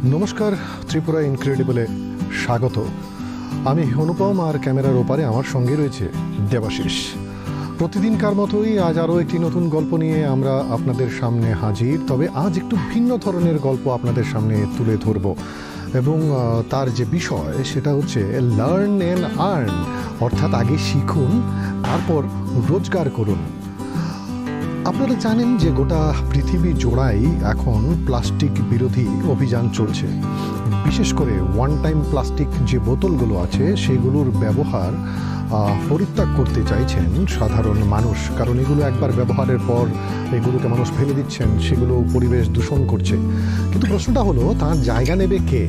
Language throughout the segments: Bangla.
নমস্কার, ত্রিপুরা ইনক্রেডিবলে স্বাগত। আমি অনুপম, আর ক্যামেরার ওপারে আমার সঙ্গে রয়েছে দেবাশিস। প্রতিদিনকার মতোই আজ আরও একটি নতুন গল্প নিয়ে আমরা আপনাদের সামনে হাজির। তবে আজ একটু ভিন্ন ধরনের গল্প আপনাদের সামনে তুলে ধরব, এবং তার যে বিষয় সেটা হচ্ছে লার্ন অ্যান্ড আর্ন, অর্থাৎ আগে শিখুন তারপর রোজগার করুন। আপনারা জানেন যে গোটা পৃথিবী জোড়াই এখন প্লাস্টিক বিরোধী অভিযান চলছে। বিশেষ করে ওয়ান টাইম প্লাস্টিক যে বোতলগুলো আছে সেগুলোর ব্যবহার পরিত্যাগ করতে চাইছেন সাধারণ মানুষ, কারণ এগুলো একবার ব্যবহারের পর এগুলোকে মানুষ ফেলে দিচ্ছেন, সেগুলো পরিবেশ দূষণ করছে। কিন্তু প্রশ্নটা হলো, তার জায়গা নেবে কে?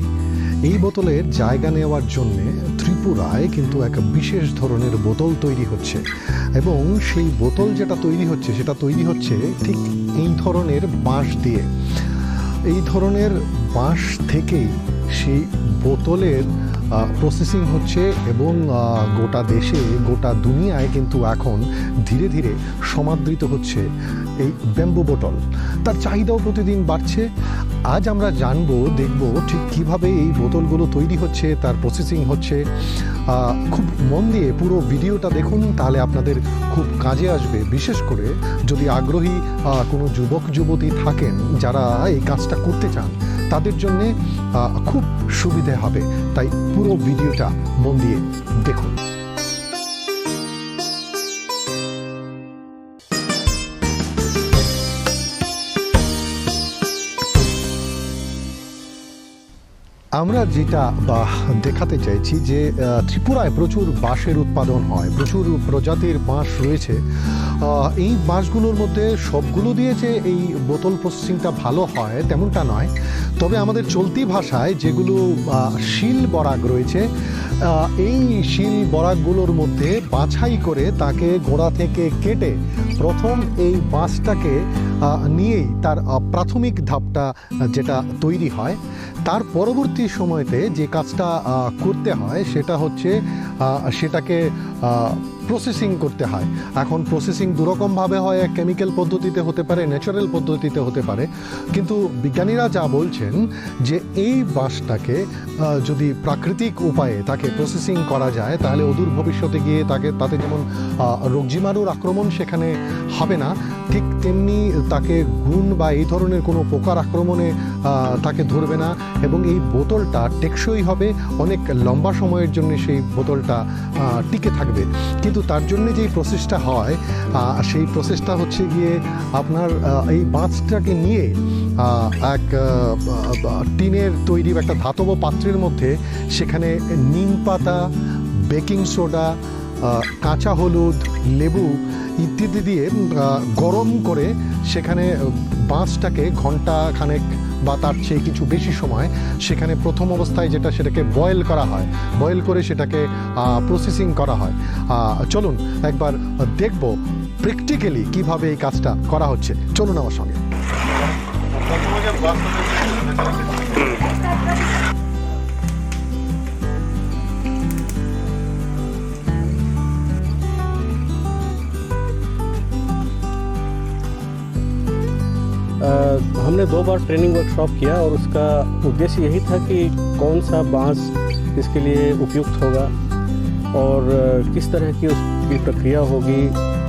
এই বোতলের জায়গা নেওয়ার জন্যে ত্রিপুরায় কিন্তু এক বিশেষ ধরনের বোতল তৈরি হচ্ছে, এবং সেই বোতল যেটা তৈরি হচ্ছে সেটা তৈরি হচ্ছে ঠিক এই ধরনের বাঁশ দিয়ে। এই ধরনের বাঁশ থেকেই সেই বোতলের প্রসেসিং হচ্ছে, এবং গোটা দেশে গোটা দুনিয়ায় কিন্তু এখন ধীরে ধীরে সমাদৃত হচ্ছে এই ব্যাম্বু বোতল। তার চাহিদাও প্রতিদিন বাড়ছে। আজ আমরা জানবো, দেখব ঠিক কীভাবে এই বোতলগুলো তৈরি হচ্ছে, তার প্রসেসিং হচ্ছে। খুব মন দিয়ে পুরো ভিডিওটা দেখুন, তাহলে আপনাদের খুব কাজে আসবে। বিশেষ করে যদি আগ্রহী কোনো যুবক যুবতী থাকেন যারা এই কাজটা করতে চান, তাদের জন্যে খুব সুবিধে হবে। তাই পুরো ভিডিওটা মন দিয়ে দেখুন। আমরা যেটা দেখাতে চাইছি যে ত্রিপুরায় প্রচুর বাঁশের উৎপাদন হয়, প্রচুর প্রজাতির বাঁশ রয়েছে। এই বাঁশগুলোর মধ্যে সবগুলো দিয়ে যে এই বোতল প্রসেসিংটা ভালো হয় তেমনটা নয়। তবে আমাদের চলতি ভাষায় যেগুলো শিল বরাগ রয়েছে, এই শিল বরাগগুলোর মধ্যে বাছাই করে তাকে গোড়া থেকে কেটে প্রথম এই বাঁশটাকে নিয়েই তার প্রাথমিক ধাপটা যেটা তৈরি হয়, তার পরবর্তী সময়তে যে কাজটা করতে হয় সেটা হচ্ছে সেটাকে প্রসেসিং করতে হয়। এখন প্রসেসিং দুরকমভাবে হয়, এক কেমিক্যাল পদ্ধতিতে হতে পারে, ন্যাচারাল পদ্ধতিতে হতে পারে। কিন্তু বিজ্ঞানীরা যা বলছেন যে এই বাঁশটাকে যদি প্রাকৃতিক উপায়ে তাকে প্রসেসিং করা যায়, তাহলে অদূর ভবিষ্যতে গিয়ে তাতে যেমন রোগ জীবাণুর আক্রমণ সেখানে হবে না, ঠিক তেমনি তাকে গুণ বা এই ধরনের কোনো পোকার আক্রমণে তাকে ধরবে না, এবং এই বোতলটা টেকসই হবে, অনেক লম্বা সময়ের জন্য সেই বোতলটা টিকে থাকবে। কিন্তু তার জন্য যেই প্রসেসটা হয়, সেই প্রসেসটা হচ্ছে গিয়ে আপনার এই বাঁশটাকে নিয়ে এক টিনের তৈরি একটা ধাতব পাত্রের মধ্যে সেখানে নিম পাতা, বেকিং সোডা, কাঁচা হলুদ, লেবু ইত্যাদি দিয়ে গরম করে সেখানে বাঁশটাকে ঘন্টা খানেক বা তার চেয়ে কিছু বেশি সময় সেখানে প্রথম অবস্থায় সেটাকে বয়েল করা হয়, বয়েল করে সেটাকে প্রসেসিং করা হয়। চলুন একবার দেখব প্র্যাকটিক্যালি কিভাবে এই কাজটা করা হচ্ছে। চলুন আমার সঙ্গে। हमने 2 बार ट्रेनिंग वर्कशॉप किया, और उसका उद्देश्य यही था कि कौन सा बांस इसके लिए उपयुक्त होगा और किस तरह की उसकी प्रक्रिया होगी,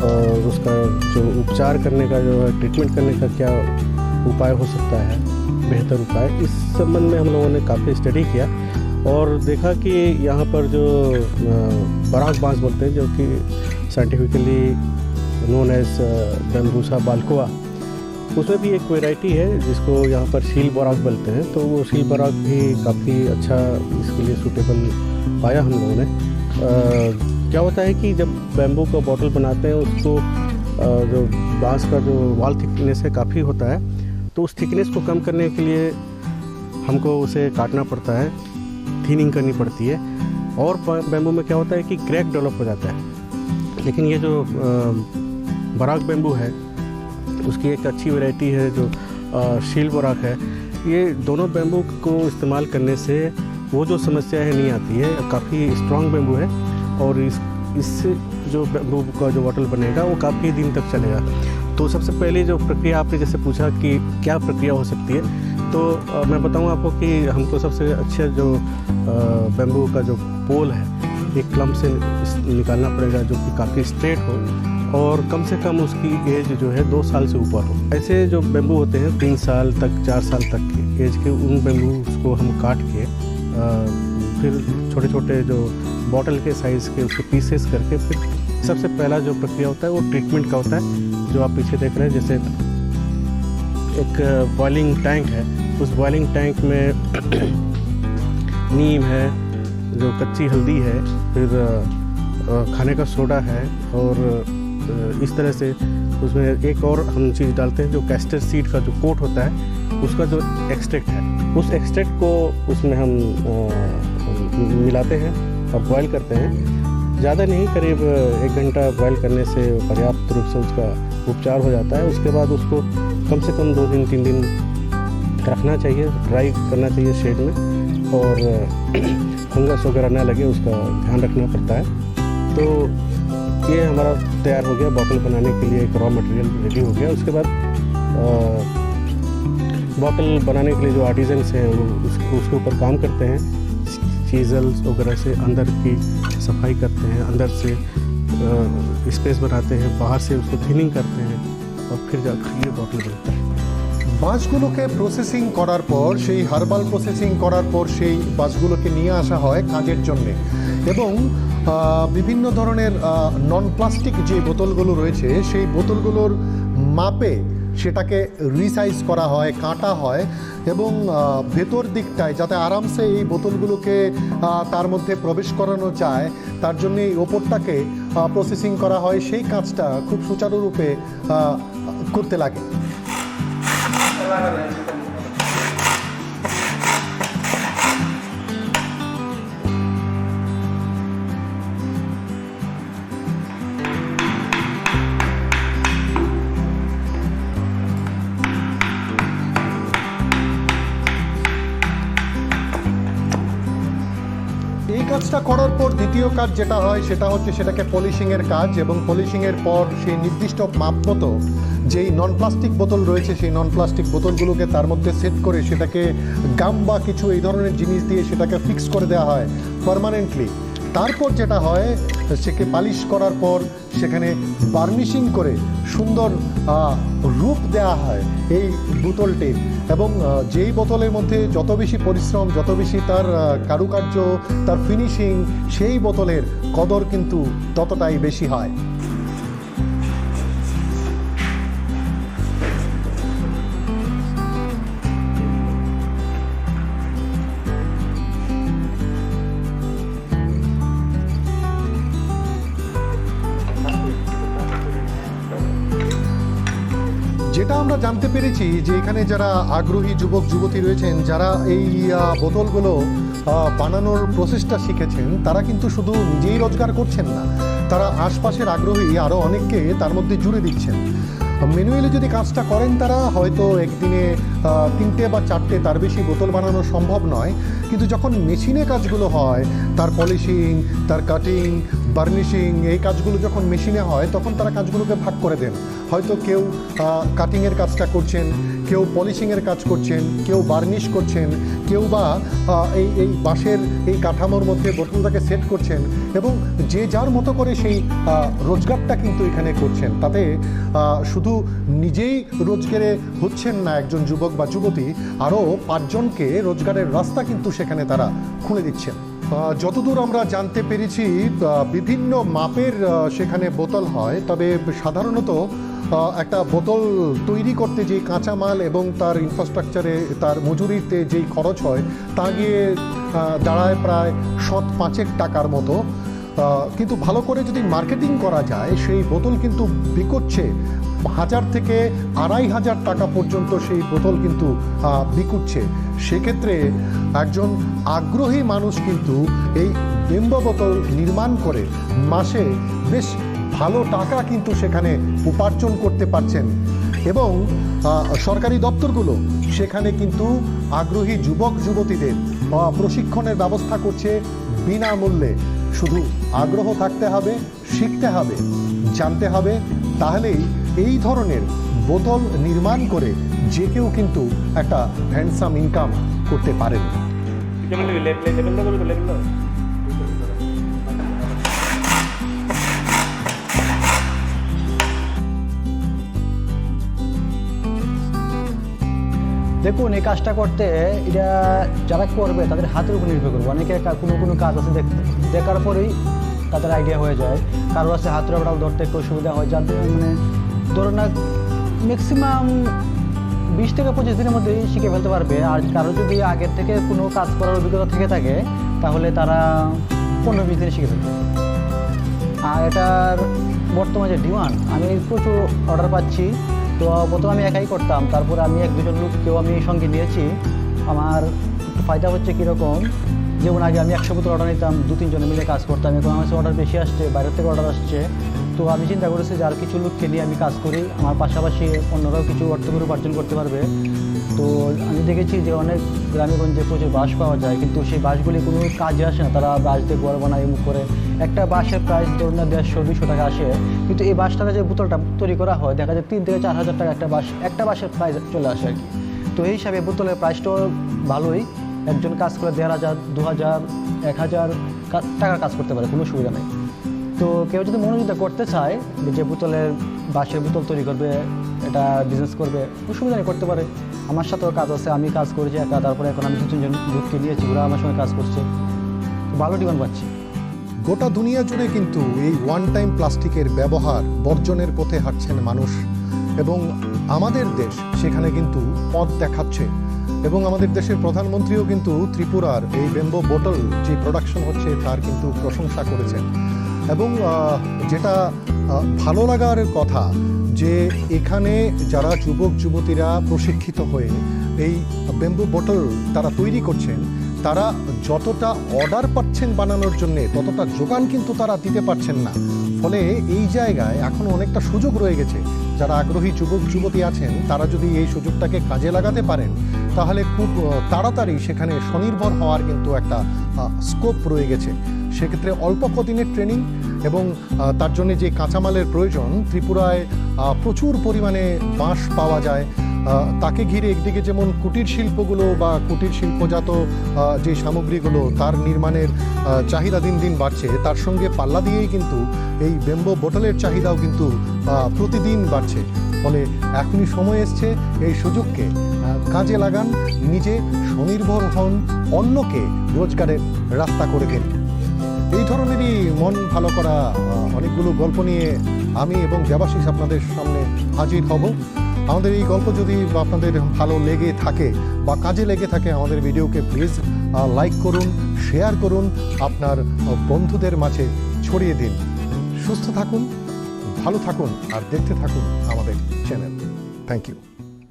और उसका जो उपचार करने का, जो ट्रीटमेंट करने का क्या उपाय हो सकता है, बेहतर उपाय। इस संबंध में हम लोगों ने काफ़ी स्टडी किया और देखा कि यहाँ पर जो बराक बांस बोलते हैं, जो कि साइंटिफिकली नोन एज बैम्बूसा बाल्कोआ, उसमें भी एक वैरायटी है जिसको यहाँ पर शील बराक बोलते हैं। तो वो शील बराक भी काफ़ी अच्छा इसके लिए सूटेबल पाया हम लोगों ने। क्या होता है कि जब बैम्बू का बॉटल बनाते हैं, उसको जो बांस का जो वॉल थिकनेस है काफ़ी होता है, तो उस थिकनेस को कम करने के लिए हमको उसे काटना पड़ता है, थिनिंग करनी पड़ती है, और बैम्बू में क्या होता है कि क्रैक डेवलप हो जाता है। लेकिन ये जो बराक बैम्बू है, उसकी एक अच्छी वैरायटी है जो शील बराक है। ये दोनों बैम्बू को इस्तेमाल करने से वो जो समस्या है नहीं आती है। काफ़ी स्ट्रॉन्ग बैम्बू है, और इससे जो बैम्बू का जो बॉटल बनेगा वो काफ़ी दिन तक चलेगा। तो सबसे पहले जो प्रक्रिया आपने जैसे पूछा कि क्या प्रक्रिया हो सकती है, तो मैं बताऊं आपको कि हमको सबसे अच्छा जो बैम्बू का जो पोल है एक क्लम्प से निकालना पड़ेगा जो कि काफ़ी स्ट्रेट हो और कम से कम उसकी एज जो है 2 साल से ऊपर हो। ऐसे जो बैम्बू होते हैं 3 साल तक 4 साल तक के एज के उन बैम्बू को हम काट के फिर छोटे छोटे जो बॉटल के साइज़ के उसके पीसेस करके फिर सबसे पहला जो प्रक्रिया होता है वो ट्रीटमेंट का होता है, जो आप पीछे देख रहे हैं। जैसे एक बॉइलिंग टैंक है, उस बॉइलिंग टैंक में नीम है, जो कच्ची हल्दी है, फिर खाने का सोडा है और इस तरह से उसमें एक और हम चीज़ डालते हैं जो कैस्टर सीड का जो कोट होता है उसका जो एक्सट्रैक्ट है, उस एक्सट्रैक्ट को उसमें हम मिलाते हैं और बॉयल करते हैं। ज़्यादा नहीं, करीब 1 घंटा बॉयल करने से पर्याप्त रूप से उसका उपचार हो जाता है। उसके बाद उसको कम से कम 2 दिन 3 दिन रखना चाहिए, ड्राई करना चाहिए शेड में, और फंगस वगैरह ना लगे उसका ध्यान रखना पड़ता है। तो ये हमारा तैयार हो गया बॉटल बनाने के लिए, एक रॉ मटेरियल रेडी हो गया। उसके बाद बॉटल बनाने के लिए जो आर्टिजन्स हैं वो उसके ऊपर काम करते हैं, चीज़ल्स वगैरह से अंदर की सफाई करते हैं, अंदर से स्पेस बनाते हैं, बाहर से उसको थिनिंग करते हैं और फिर जाकर ये बॉटल बनता है। বাঁশগুলোকে প্রসেসিং করার পর, সেই হার্বাল প্রসেসিং করার পর সেই বাঁশগুলোকে নিয়ে আসা হয় কাজের জন্যে, এবং বিভিন্ন ধরনের নন প্লাস্টিক যে বোতলগুলো রয়েছে সেই বোতলগুলোর মাপে সেটাকে রিসাইজ করা হয়, কাটা হয়, এবং ভেতর দিকটায় যাতে আরামসে এই বোতলগুলোকে তার মধ্যে প্রবেশ করানো যায় তার জন্য এই ওপরটাকে প্রসেসিং করা হয়। সেই কাজটা খুব সুচারুরূপে করতে লাগে। এই কাজটা করার পর দ্বিতীয় কাজ যেটা হয় সেটা হচ্ছে সেটাকে পলিশিংয়ের কাজ, এবং পলিশিংয়ের পর সেই নির্দিষ্ট মাপ মতো যেই নন প্লাস্টিক বোতল রয়েছে সেই নন প্লাস্টিক বোতলগুলোকে তার মধ্যে সেট করে সেটাকে গাম বা কিছু এই ধরনের জিনিস দিয়ে সেটাকে ফিক্স করে দেওয়া হয় পার্মানেন্টলি। তারপর যেটা হয় সেকে পালিশ করার পর সেখানে বার্নিশিং করে সুন্দর রূপ দেওয়া হয় এই বোতলটির, এবং যেই বোতলের মধ্যে যত বেশি পরিশ্রম, যত বেশি তার কারুকার্য, তার ফিনিশিং, সেই বোতলের কদর কিন্তু ততটাই বেশি হয়। যেটা আমরা জানতে পেরেছি যে এখানে যারা আগ্রহী যুবক যুবতী রয়েছেন, যারা এই বোতলগুলো বানানোর প্রসেসটা শিখেছেন, তারা কিন্তু শুধু নিজেই রোজগার করছেন না, তারা আশপাশের আগ্রহী আরও অনেককে তার মধ্যে জুড়ে দিচ্ছেন। ম্যানুয়ালি যদি কাজটা করেন তারা হয়তো একদিনে 3টে বা 4টে, তার বেশি বোতল বানানো সম্ভব নয়, কিন্তু যখন মেশিনে কাজগুলো হয়, তার পলিশিং, তার কাটিং, বার্নিশিং, এই কাজগুলো যখন মেশিনে হয় তখন তারা কাজগুলোকে ভাগ করে দেন। হয়তো কেউ কাটিংয়ের কাজটা করছেন, কেউ পলিশিংয়ের কাজ করছেন, কেউ বার্নিশ করছেন, কেউ বা এই বাঁশের এই কাঠামোর মধ্যে বোতলটাকে সেট করছেন, এবং যে যার মতো করে সেই রোজগারটা কিন্তু এখানে করছেন। তাতে শুধু নিজেই রোজগারে হচ্ছেন না একজন যুবক বা যুবতী, আরও 5 জনকে রোজগারের রাস্তা কিন্তু সেখানে তারা খুলে দিচ্ছেন। যতদূর আমরা জানতে পেরেছি বিভিন্ন মাপের সেখানে বোতল হয়, তবে সাধারণত একটা বোতল তৈরি করতে যে কাঁচামাল এবং তার ইনফ্রাস্ট্রাকচারে তার মজুরিতে যেই খরচ হয় তা গিয়ে দাঁড়ায় প্রায় 5 টাকার মতো। কিন্তু ভালো করে যদি মার্কেটিং করা যায় সেই বোতল কিন্তু বিকোচ্ছে 1000 থেকে 2500 টাকা পর্যন্ত, সেই বোতল কিন্তু বিকুচ্ছে। সেক্ষেত্রে একজন আগ্রহী মানুষ কিন্তু এই বেম্বো বোতল নির্মাণ করে মাসে বেশ ভালো টাকা কিন্তু সেখানে উপার্জন করতে পারছেন, এবং সরকারি দপ্তরগুলো সেখানে কিন্তু আগ্রহী যুবক যুবতীদের প্রশিক্ষণের ব্যবস্থা করছে বিনামূল্যে। শুধু আগ্রহ থাকতে হবে, শিখতে হবে, জানতে হবে, তাহলেই এই ধরনের বোতল নির্মাণ করে যে কেউ কিন্তু একটা হ্যান্ডসাম ইনকাম করতে পারেন। দেখুন, এই কাজটা করতে এটা যারা করবে তাদের হাতের উপর নির্ভর করবে। অনেকে কোনো কাজ আছে দেখার পরেই তাদের আইডিয়া হয়ে যায়। কারো আছে হাতের উপর ধরতে একটু অসুবিধা হয়, যাদের মানে ধরুন না ম্যাক্সিমাম 20 থেকে 25 দিনের মধ্যেই শিখে ফেলতে পারবে। আর কারো যদি আগের থেকে কোনো কাজ করার অভিজ্ঞতা থেকে থাকে তাহলে তারা 15-20 দিনে শিখে ফেলবে। আর এটার বর্তমানে যে ডিমান্ড, আমি প্রচুর অর্ডার পাচ্ছি। তো প্রথমে আমি একাই করতাম, তারপরে আমি 1-2 জন লোককেও আমি সঙ্গে নিয়েছি। আমার একটু ফায়দা হচ্ছে কীরকম, যেমন আগে আমি 100 বোতল অর্ডার নিতাম, 2-3 জনে মিলে কাজ করতাম। এখন আমার কাছে অর্ডার বেশি আসছে, বাইরের থেকে অর্ডার আসছে। তো আমি চিন্তা করেছি যে আর কিছু লোককে নিয়ে আমি কাজ করি, আমার পাশাপাশি অন্যরাও কিছু অর্থ করে উপার্জন করতে পারবে। তো আমি দেখেছি যে অনেক গ্রামেগঞ্জে প্রচুর বাঁশ পাওয়া যায়, কিন্তু সেই বাঁশগুলি কোনো কাজে আসে না। তারা বাঁশ দিয়ে ঘর বানায়, মুখ করে। একটা বাঁশের প্রাইস ধরুন না 150-200 টাকা আসে, কিন্তু এই বাঁশটাকে যে বোতলটা তৈরি করা হয় দেখা যায় 3 থেকে 4 হাজার টাকা একটা বাঁশের প্রাইস চলে আসে আর কি। তো এই হিসাবে বোতলের প্রাইসটাও ভালোই। একজন কাজ করে 1500, 2000, 1000 টাকার কাজ করতে পারে, কোনো সুবিধা নেই। তো কেউ যদি মনোযোগিতা করতে চায় যে বোতলের বাঁশের বোতল তৈরি করবে, এটা বিজনেস করবে, কোনো সুবিধা নেই, করতে পারে। আমার সাথেও কাজ আছে, আমি কাজ করেছি একা, তারপরে এখন আমি 2-3 জন লোককে নিয়েছি, ওরা আমার সঙ্গে কাজ করছে, ভালো ডিমান্ড পাচ্ছি। গোটা দুনিয়া জুড়ে কিন্তু এই ওয়ান টাইম প্লাস্টিকের ব্যবহার বর্জনের পথে হাঁটছেন মানুষ, এবং আমাদের দেশ সেখানে কিন্তু পথ দেখাচ্ছে। এবং আমাদের দেশের প্রধানমন্ত্রীও কিন্তু ত্রিপুরার এই বেম্বো বোতল যে প্রোডাকশন হচ্ছে তার কিন্তু প্রশংসা করেছেন। এবং যেটা ভালো লাগার কথা যে এখানে যারা যুবক যুবতীরা প্রশিক্ষিত হয়ে এই বেম্বো বোতল তারা তৈরি করছেন, তারা যতটা অর্ডার পাচ্ছেন বানানোর জন্য ততটা যোগান কিন্তু তারা দিতে পারছেন না। ফলে এই জায়গায় এখন অনেকটা সুযোগ রয়ে গেছে। যারা আগ্রহী যুবক যুবতী আছেন তারা যদি এই সুযোগটাকে কাজে লাগাতে পারেন তাহলে খুব তাড়াতাড়ি সেখানে স্বনির্ভর হওয়ার কিন্তু একটা স্কোপ রয়ে গেছে। সেক্ষেত্রে অল্প কদিনের ট্রেনিং এবং তার জন্য যে কাঁচামালের প্রয়োজন, ত্রিপুরায় প্রচুর পরিমাণে বাঁশ পাওয়া যায়। তাকে ঘিরে একদিকে যেমন কুটির শিল্পগুলো বা কুটির শিল্পজাত যে সামগ্রীগুলো তার নির্মাণের চাহিদা দিন দিন বাড়ছে, তার সঙ্গে পাল্লা দিয়েই কিন্তু এই বেম্বো বোতলের চাহিদাও কিন্তু প্রতিদিন বাড়ছে। ফলে এখনই সময় এসছে এই সুযোগকে কাজে লাগান, নিজে স্বনির্ভর হন, অন্যকে রোজগারের রাস্তা করে দিন। এই ধরনেরই মন ভালো করা অনেকগুলো গল্প নিয়ে আমি এবং দেবাশিস আপনাদের সামনে হাজির হব। আমাদের এই গল্প যদি আপনাদের ভালো লেগে থাকে বা কাজে লেগে থাকে, আমাদের ভিডিওকে প্লিজ লাইক করুন, শেয়ার করুন, আপনার বন্ধুদের মাঝে ছড়িয়ে দিন। সুস্থ থাকুন, ভালো থাকুন আর দেখতে থাকুন আমাদের চ্যানেল। Thank you.